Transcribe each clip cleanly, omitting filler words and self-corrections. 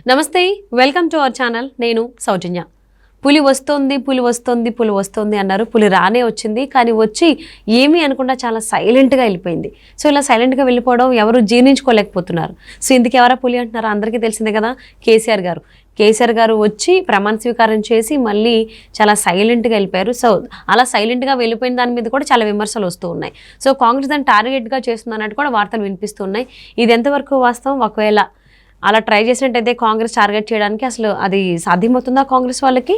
నమస్తే, welcome to our channel. నేను సౌజన్య. పులి వస్తుంది అన్నారు. పులి రానే వచ్చింది, కానీ వచ్చి ఏమీ అనకుండా చాలా సైలెంట్గా వెళ్ళిపోయింది. సో ఇలా సైలెంట్గా వెళ్ళిపోవడం ఎవరు జీర్ణించుకోలేకపోతున్నారు. సో ఇందుకు ఎవరా పులి అంటున్నారో అందరికీ తెలిసిందే కదా, కేసీఆర్ గారు వచ్చి ప్రమాణ స్వీకారం చేసి మళ్ళీ చాలా సైలెంట్గా వెళ్ళిపోయారు. సో అలా సైలెంట్గా వెళ్ళిపోయిన దాని మీద కూడా చాలా విమర్శలు వస్తూ ఉన్నాయి. సో కాంగ్రెస్ దాన్ని టార్గెట్గా చేస్తుంది అన్నట్టు కూడా వార్తలు వినిపిస్తున్నాయి. ఇది ఎంతవరకు వాస్తవం? ఒకవేళ అలా ట్రై చేసినట్టయితే కాంగ్రెస్ టార్గెట్ చేయడానికి అసలు అది సాధ్యమవుతుందా కాంగ్రెస్ వాళ్ళకి?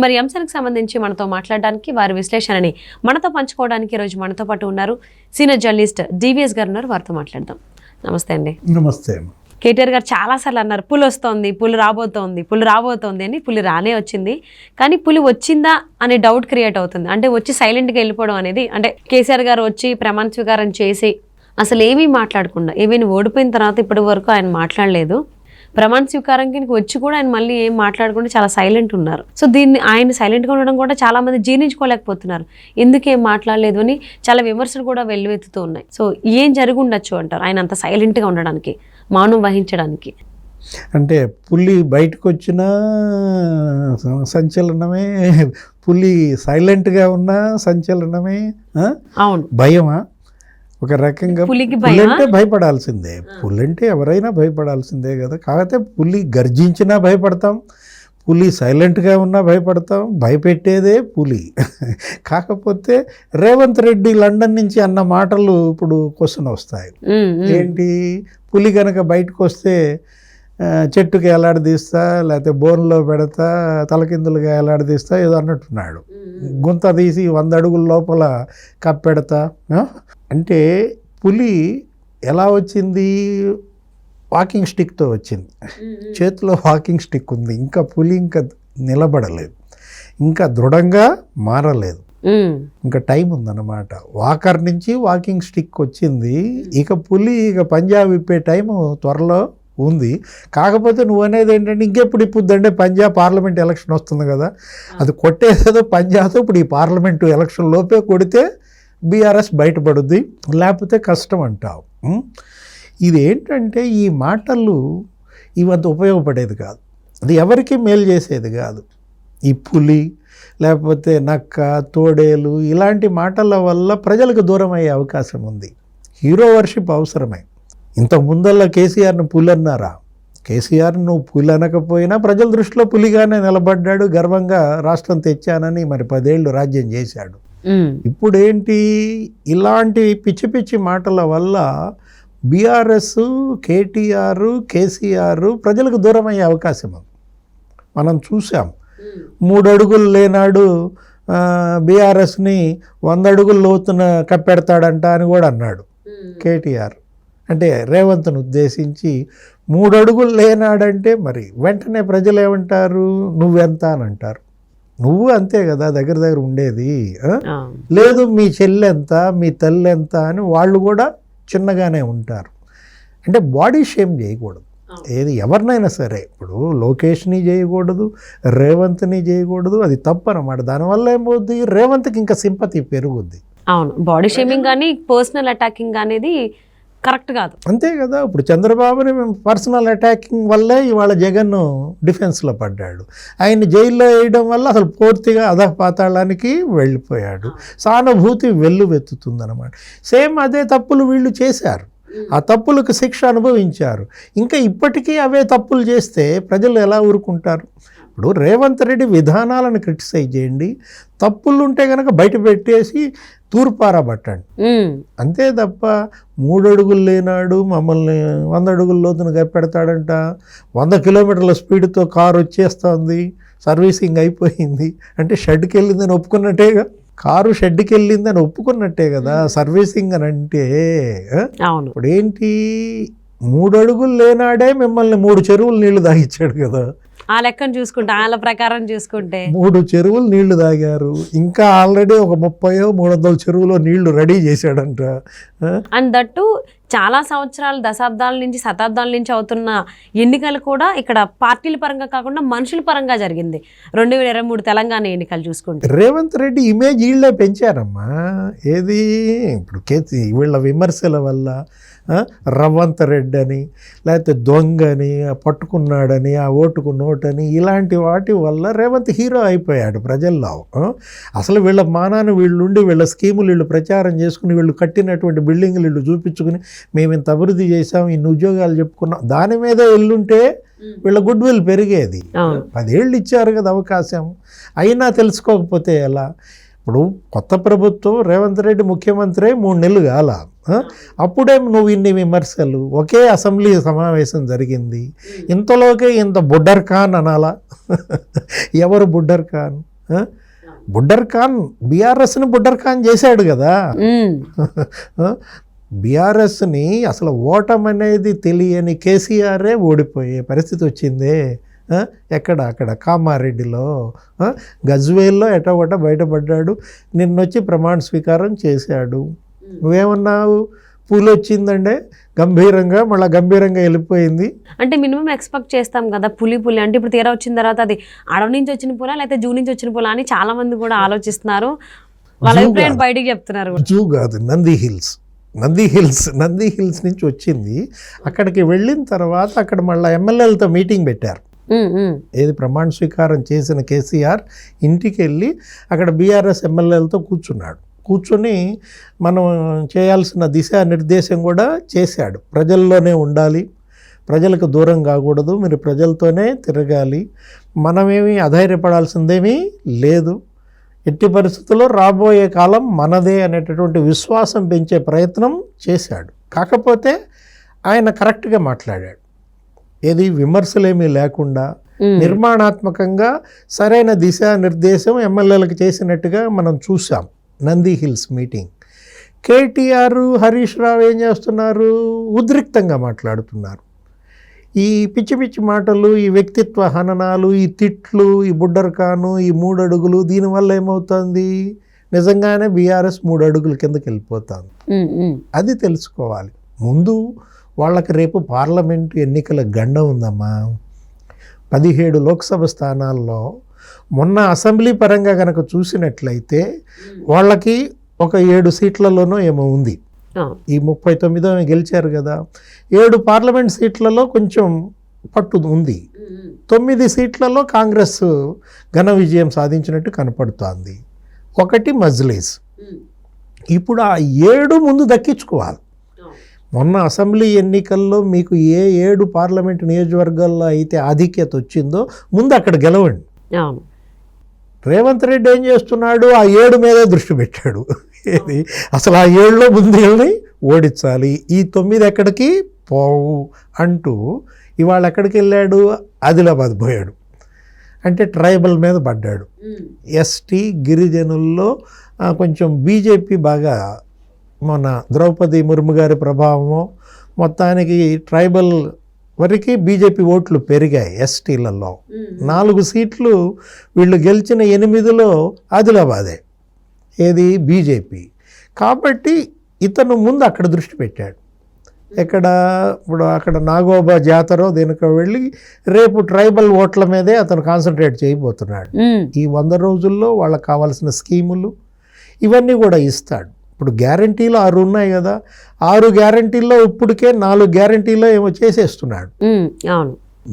మరి అంశానికి సంబంధించి మనతో మాట్లాడడానికి, వారి విశ్లేషణని మనతో పంచుకోవడానికి ఈరోజు మనతో పాటు ఉన్నారు సీనియర్ జర్నలిస్ట్ డివిఎస్ గారు ఉన్నారు. వారితో మాట్లాడదాం. నమస్తే అండి. నమస్తే. కేటీఆర్ గారు చాలాసార్లు అన్నారు పులి వస్తోంది, పులి రాబోతోంది అని. పులి రానే వచ్చింది, కానీ పులి వచ్చిందా అనే డౌట్ క్రియేట్ అవుతుంది. అంటే వచ్చి సైలెంట్గా వెళ్ళిపోవడం అనేది, అంటే కేసీఆర్ గారు వచ్చి ప్రమాణ స్వీకారం చేసి అసలు ఏమీ మాట్లాడకుండా, ఏమైనా ఓడిపోయిన తర్వాత ఇప్పటి వరకు ఆయన మాట్లాడలేదు. ప్రమాణ స్వీకారానికి వచ్చి కూడా ఆయన మళ్ళీ ఏం మాట్లాడకుండా చాలా సైలెంట్ ఉన్నారు. సో దీన్ని ఆయన సైలెంట్గా ఉండడం కూడా చాలా మంది జీర్ణించుకోలేకపోతున్నారు. ఎందుకేం మాట్లాడలేదు అని చాలా విమర్శలు కూడా వెల్లువెత్తుతూ ఉన్నాయి. సో ఏం జరిగి ఉండొచ్చు అంటారు ఆయన అంత సైలెంట్గా ఉండడానికి, మౌనం వహించడానికి? అంటే పులి బయటకు వచ్చిన సంచలనమే, పులి సైలెంట్గా ఉన్న సంచలనమే. అవును, భయమా? ఒక రకంగా పులి అంటే భయపడాల్సిందే. పులి అంటే ఎవరైనా భయపడాల్సిందే కదా. కాకపోతే పులి గర్జించినా భయపడతాం, పులి సైలెంట్గా ఉన్నా భయపడతాం. భయపెట్టేదే పులి. కాకపోతే రేవంత్ రెడ్డి లండన్ నుంచి అన్న మాటలు ఇప్పుడు క్వశ్చన్ వస్తాయి. ఏంటి, పులి కనుక బయటకు వస్తే చెట్టుకి ఎలాడదీస్తా, లేకపోతే బోన్లో పెడతా, తలకిందులుగా ఎలాడదీస్తా ఏదో అన్నట్టున్నాడు. గుంత తీసి 100 అడుగుల లోపల కప్పెడతా. అంటే పులి ఎలా వచ్చింది? వాకింగ్ స్టిక్తో వచ్చింది. చేతిలో వాకింగ్ స్టిక్ ఉంది. ఇంకా పులి ఇంకా నిలబడలేదు, ఇంకా దృఢంగా మారలేదు. ఇంకా టైం ఉందన్నమాట. వాకర్ నుంచి వాకింగ్ స్టిక్ వచ్చింది. ఇక పులి పంజాబ్ విప్పే టైము త్వరలో ఉంది. కాకపోతే నువ్వు అనేది ఏంటంటే ఇంకెప్పుడు ఇప్పుద్దంటే పంజాబ్ పార్లమెంట్ ఎలక్షన్ వస్తుంది కదా, అది కొట్టేసేదో పంజాబ్తో ఇప్పుడు ఈ పార్లమెంటు ఎలక్షన్ లోపే కొడితే బీఆర్ఎస్ బయటపడుద్ది, లేకపోతే కష్టం అంటావు. ఇది ఏంటంటే ఈ మాటలు ఇవంత ఉపయోగపడేది కాదు, అది ఎవరికి మేలు చేసేది కాదు. ఈ పులి లేకపోతే నక్క, తోడేలు ఇలాంటి మాటల వల్ల ప్రజలకు దూరం అయ్యే అవకాశం ఉంది. హీరో వర్షిప్ అవసరమే. ఇంతకు ముందల్లా కేసీఆర్ను పులి అన్నారా? కేసీఆర్ నువ్వు పులి అనకపోయినా ప్రజల దృష్టిలో పులిగానే నిలబడ్డాడు. గర్వంగా రాష్ట్రం తెచ్చానని మరి 10 ఏళ్ళు రాజ్యం చేశాడు. ఇప్పుడు ఏంటి, ఇలాంటి పిచ్చి పిచ్చి మాటల వల్ల బీఆర్ఎస్, కేటీఆర్, కేసీఆర్ ప్రజలకు దూరం అయ్యే అవకాశం ఉంది. మనం చూసాం. 3 అడుగులు లేనాడు బీఆర్ఎస్ని 100 అడుగుల లోతున కప్పెడతాడంట అని కూడా అన్నాడు కేటీఆర్. అంటే రేవంత్ను ఉద్దేశించి 3 అడుగులు లేనాడంటే మరి వెంటనే ప్రజలు ఏమంటారు? నువ్వెంత అని అంటారు. నువ్వు అంతే కదా దగ్గర ఉండేది. లేదు మీ చెల్లెంత, మీ తల్లి ఎంత అని వాళ్ళు కూడా చిన్నగానే ఉంటారు. అంటే బాడీ షేమ్ చేయకూడదు. ఏది ఎవరినైనా సరే, ఇప్పుడు లోకేష్ని చేయకూడదు, రేవంత్ని చేయకూడదు. అది తప్పు అన్నమాట. దానివల్ల ఏమవుద్ది, రేవంత్కి ఇంకా సింపతి పెరుగుద్ది. అవును, బాడీ షేమింగ్ కానీ పర్సనల్ అటాకింగ్ అనేది కరెక్ట్ కాదు. అంతే కదా. ఇప్పుడు చంద్రబాబుని పర్సనల్ అటాకింగ్ వల్లే ఇవాళ జగన్ డిఫెన్స్లో పడ్డాడు. ఆయన జైల్లో వేయడం వల్ల అసలు పూర్తిగా అధపాతాళానికి వెళ్ళిపోయాడు. సానుభూతి వెల్లువెత్తుతుందన్నమాట. సేమ్ అదే తప్పులు వీళ్ళు చేశారు, ఆ తప్పులకు శిక్ష అనుభవించారు. ఇంకా ఇప్పటికీ అవే తప్పులు చేస్తే ప్రజలు ఎలా ఊరుకుంటారు? ఇప్పుడు రేవంత్ రెడ్డి విధానాలను క్రిటిసైజ్ చేయండి, తప్పులు ఉంటే కనుక బయట పెట్టేసి తూర్పారబట్టండి. అంతే తప్ప 3 అడుగులు లేనాడు మమ్మల్ని 100 అడుగుల లోతున కప్పెడతాడంట, 100 కిలోమీటర్ల స్పీడ్తో కారు వచ్చేస్తుంది, సర్వీసింగ్ అయిపోయింది అంటే షెడ్కి వెళ్ళిందని ఒప్పుకున్నట్టేగా. కారు షెడ్కి వెళ్ళిందని ఒప్పుకున్నట్టే కదా సర్వీసింగ్ అని అంటే. ఇప్పుడు ఏంటి, 3 అడుగులు లేనాడే మిమ్మల్ని 3 చెరువులు నీళ్లు తాగిచ్చాడు కదా. ఆ లెక్కను చూసుకుంటే, వాళ్ళ ప్రకారం చూసుకుంటే 3 చెరువులు నీళ్లు తాగారు. ఇంకా ఆల్రెడీ ఒక 30-300 చెరువులో నీళ్లు రెడీ చేశాడంట. అండ్ దట్టు చాలా సంవత్సరాలు, దశాబ్దాల నుంచి, శతాబ్దాల నుంచి అవుతున్న ఎన్నికలు కూడా ఇక్కడ పార్టీల పరంగా కాకుండా మనుషుల పరంగా జరిగింది. 2023 తెలంగాణ ఎన్నికలు చూసుకుంటే రేవంత్ రెడ్డి ఇమేజ్ వీళ్ళే పెంచారమ్మా. ఏది ఇప్పుడు వీళ్ళ విమర్శల వల్ల రవ్వంత రెడ్డి అని, లేకపోతే దొంగని, పట్టుకున్నాడని, ఆ ఓటుకు నోటని, ఇలాంటి వాటి వల్ల రేవంత్ హీరో అయిపోయాడు ప్రజల్లో. అసలు వీళ్ళ మానాన్ని వీళ్ళుండి వీళ్ళ స్కీములు వీళ్ళు ప్రచారం చేసుకుని వీళ్ళు కట్టినటువంటి బిల్డింగ్లు వీళ్ళు చూపించుకుని మేము ఇంత అభివృద్ధి చేసాం, ఇన్ని ఉద్యోగాలు చెప్పుకున్నాం, దాని మీద ఎల్లుంటే వీళ్ళ గుడ్ విల్ పెరిగేది. 10 ఏళ్ళు ఇచ్చారు కదా అవకాశం, అయినా తెలుసుకోకపోతే ఎలా? ఇప్పుడు కొత్త ప్రభుత్వం రేవంత్ రెడ్డి ముఖ్యమంత్రి 3 నెలలు కాల, అప్పుడే నువ్వు ఇన్ని విమర్శలు, ఒకే అసెంబ్లీ సమావేశం జరిగింది, ఇంతలోకే ఇంత బుడ్డర్ ఖాన్ అనాలా? ఎవరు బుడ్డర్ ఖాన్? బుడ్డర్ ఖాన్ బీఆర్ఎస్ని బుడ్డర్ ఖాన్ చేశాడు కదా. బీఆర్ఎస్ని అసలు ఓటమనేది తెలియని కేసీఆరే ఓడిపోయే పరిస్థితి వచ్చిందే. అక్కడ కామారెడ్డిలో, గజ్వేల్లో ఎటోగొట్ట బయటపడ్డాడు, నిన్నొచ్చి ప్రమాణ స్వీకారం చేశాడు. నువ్వేమన్నావు? పూలు వచ్చిందంటే గంభీరంగా, మళ్ళీ గంభీరంగా వెళ్ళిపోయింది. అంటే మినిమం ఎక్స్పెక్ట్ చేస్తాం కదా పులి అంటే ఇప్పుడు తీరా వచ్చిన తర్వాత అది అడవి నుంచి వచ్చిన పూల లేకపోతే జూ నుంచి వచ్చిన పూల అని చాలా మంది కూడా ఆలోచిస్తున్నారు, వాళ్ళ అభిప్రాయం బయటికి చెప్తున్నారు. జూ కాదు, నంది హిల్స్ నుంచి వచ్చింది. అక్కడికి వెళ్ళిన తర్వాత అక్కడ మళ్ళీ ఎమ్మెల్యేలతో మీటింగ్ పెట్టారు. ఏది ప్రమాణ స్వీకారం చేసిన కేసీఆర్ ఇంటికి వెళ్ళి అక్కడ బీఆర్ఎస్ ఎమ్మెల్యేలతో కూర్చొని మనం చేయాల్సిన దిశానిర్దేశం కూడా చేశాడు. ప్రజల్లోనే ఉండాలి, ప్రజలకు దూరం కాకూడదు, మీరు ప్రజలతోనే తిరగాలి, మనమేమీ అధైర్యపడాల్సిందేమీ లేదు, ఎట్టి పరిస్థితుల్లో రాబోయే కాలం మనదే అనేటటువంటి విశ్వాసం పెంచే ప్రయత్నం చేశాడు. కాకపోతే ఆయన కరెక్ట్గా మాట్లాడాడు, ఏది విమర్శలేమీ లేకుండా నిర్మాణాత్మకంగా సరైన దిశానిర్దేశం ఎమ్మెల్యేలకు చేసినట్టుగా మనం చూసాం. Nandi hills meeting. KTR, Harish Rao ఏం చేస్తున్నారు? ఉద్రిక్తంగా మాట్లాడుతున్నారు. ఈ పిచ్చి పిచ్చి మాటలు, ఈ వ్యక్తిత్వ హననాలు, ఈ తిట్లు, ఈ బుడ్డర్ ఖాను, ఈ 3 అడుగులు, దీనివల్ల ఏమవుతుంది? నిజంగానే బీఆర్ఎస్ 3 అడుగుల కిందకి వెళ్ళిపోతుంది. అది తెలుసుకోవాలి. ముందు వాళ్ళకి రేపు పార్లమెంటు ఎన్నికల గండం ఉందమ్మా. 17 లోక్సభ స్థానాల్లో మొన్న అసెంబ్లీ పరంగా కనుక చూసినట్లయితే వాళ్ళకి ఒక 7 సీట్లలోనో ఏమో ఉంది. ఈ 39 గెలిచారు కదా, 7 పార్లమెంట్ సీట్లలో కొంచెం పట్టు ఉంది. 9 సీట్లలో కాంగ్రెస్ ఘన విజయం సాధించినట్టు కనపడుతోంది. 1 మజ్లిస్. ఇప్పుడు ఆ 7 ముందు దక్కించుకోవాలి. మొన్న అసెంబ్లీ ఎన్నికల్లో మీకు ఏ 7 పార్లమెంట్ నియోజకవర్గాల్లో అయితే ఆధిక్యత వచ్చిందో ముందు అక్కడ గెలవండి. రేవంత్ రెడ్డి ఏం చేస్తున్నాడు? ఆ 7 మీదే దృష్టి పెట్టాడు. ఏది అసలు ఆ 7లో ముందు వీళ్ళని ఓడించాలి, ఈ 9 ఎక్కడికి పోవు అంటూ ఇవాళ ఎక్కడికి వెళ్ళాడు? ఆదిలాబాద్ పోయాడు. అంటే ట్రైబల్ మీద పడ్డాడు. ఎస్టీ గిరిజనుల్లో కొంచెం బీజేపీ బాగా, మన ద్రౌపది ముర్ము గారి ప్రభావము, మొత్తానికి ట్రైబల్ వరకు బీజేపీ ఓట్లు పెరిగాయి. ఎస్టీలలో 4 సీట్లు వీళ్ళు గెలిచిన 8లో ఆదిలాబాదే, ఏది బీజేపీ. కాబట్టి ఇతను ముందు అక్కడ దృష్టి పెట్టాడు. ఇప్పుడు అక్కడ నాగోబా జాతర దీనికి వెళ్ళి రేపు ట్రైబల్ ఓట్ల మీదే అతను కాన్సన్ట్రేట్ చేయబోతున్నాడు. ఈ 100 రోజుల్లో వాళ్ళకి కావాల్సిన స్కీములు ఇవన్నీ కూడా ఇస్తాడు. ఇప్పుడు గ్యారంటీలు 6 ఉన్నాయి కదా, 6 గ్యారంటీల్లో ఇప్పటికే 4 గ్యారంటీలో ఏమో చేసేస్తున్నాడు.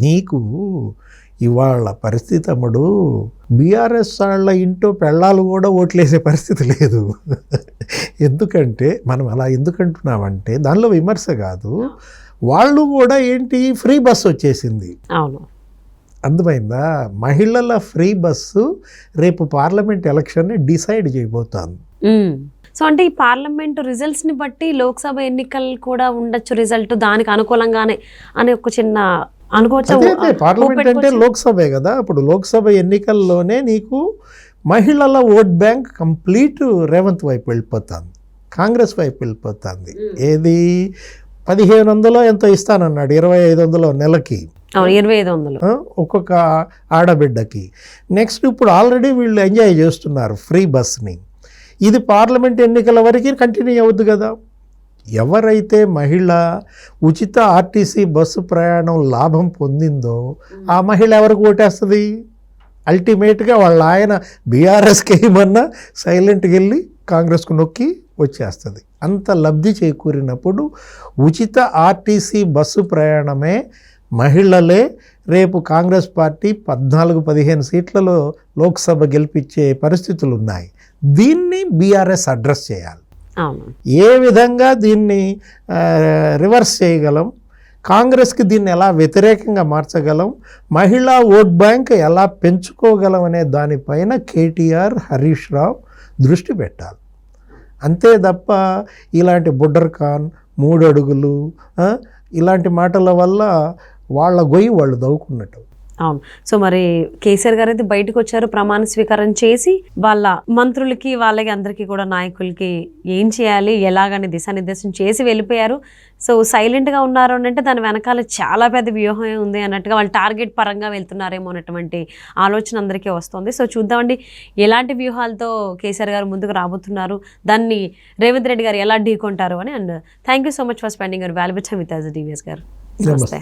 నీకు ఇవాళ పరిస్థితి అమ్ముడు, బీఆర్ఎస్ వాళ్ళ ఇంటో పెళ్ళాలు కూడా ఓట్లేసే పరిస్థితి లేదు. ఎందుకంటే మనం అలా ఎందుకంటున్నామంటే దానిలో విమర్శ కాదు, వాళ్ళు కూడా ఏంటి ఫ్రీ బస్సు వచ్చేసింది. అర్థమైందా? మహిళల ఫ్రీ బస్సు రేపు పార్లమెంట్ ఎలక్షన్ని డిసైడ్ చేయబోతోంది. సో అంటే ఈ పార్లమెంటు రిజల్ట్స్ని బట్టి లోక్సభ ఎన్నికలు కూడా ఉండొచ్చు రిజల్ట్ దానికి అనుకూలంగానే అని ఒక చిన్న అనుకోవచ్చు. పార్లమెంట్ అంటే లోక్సభే కదా. ఇప్పుడు లోక్సభ ఎన్నికల్లోనే నీకు మహిళల ఓట్ బ్యాంక్ కంప్లీట్ రేవంత్ వైపు వెళ్ళిపోతుంది, కాంగ్రెస్ వైపు వెళ్ళిపోతుంది. ఏది 1500 ఎంతో ఇస్తానన్నాడు, 2500 నెలకి, 2500 ఒక్కొక్క ఆడబిడ్డకి. నెక్స్ట్ ఇప్పుడు ఆల్రెడీ వీళ్ళు ఎంజాయ్ చేస్తున్నారు ఫ్రీ బస్ని. ఇది పార్లమెంట్ ఎన్నికల వరకు కంటిన్యూ అవుద్ది కదా. ఎవరైతే మహిళ ఉచిత ఆర్టీసీ బస్సు ప్రయాణం లాభం పొందిందో ఆ మహిళ ఎవరికి ఓటేస్తుంది? అల్టిమేట్గా వాళ్ళ ఆయన బీఆర్ఎస్కి ఏమన్నా సైలెంట్కి వెళ్ళి కాంగ్రెస్కు నొక్కి వచ్చేస్తుంది. అంత లబ్ధి చేకూరినప్పుడు ఉచిత ఆర్టీసీ బస్సు ప్రయాణమే మహిళలే రేపు కాంగ్రెస్ పార్టీ 14-15 సీట్లలో లోక్సభ గెలిపించే పరిస్థితులు ఉన్నాయి. దీన్ని బీఆర్ఎస్ అడ్రస్ చేయాలి. అవును. ఏ విధంగా దీన్ని రివర్స్ చేయగలం, కాంగ్రెస్కి దీన్ని ఎలా వ్యతిరేకంగా మార్చగలం, మహిళా ఓట్ బ్యాంక్ ఎలా పెంచుకోగలం అనే దానిపైన కేటీఆర్, హరీష్ రావు దృష్టి పెట్టాలి. అంతే తప్ప ఇలాంటి బుడ్డర్ ఖాన్ 3 అడుగులు ఇలాంటి మాటల వల్ల వాళ్ళ గొయ్యి వాళ్ళు దవ్వుకున్నట్టు. అవును. సో మరి కేసీఆర్ గారు అయితే బయటకు వచ్చారు, ప్రమాణ స్వీకారం చేసి వాళ్ళ మంత్రులకి వాళ్ళకి అందరికీ కూడా నాయకులకి ఏం చేయాలి ఎలాగని దిశానిర్దేశం చేసి వెళ్ళిపోయారు. సో సైలెంట్గా ఉన్నారు అని అంటే దాని వెనకాల చాలా పెద్ద వ్యూహం ఉంది అన్నట్టుగా వాళ్ళు టార్గెట్ పరంగా వెళ్తున్నారేమో అన్నటువంటి ఆలోచన అందరికీ వస్తుంది. సో చూద్దామండి ఎలాంటి వ్యూహాలతో కేసీఆర్ గారు ముందుకు రాబోతున్నారు, దాన్ని రేవంత్ రెడ్డి గారు ఎలా ఢీకొంటారు అని. And thank you so much for spending your valuable time with us, DVS గారు. నమస్తే.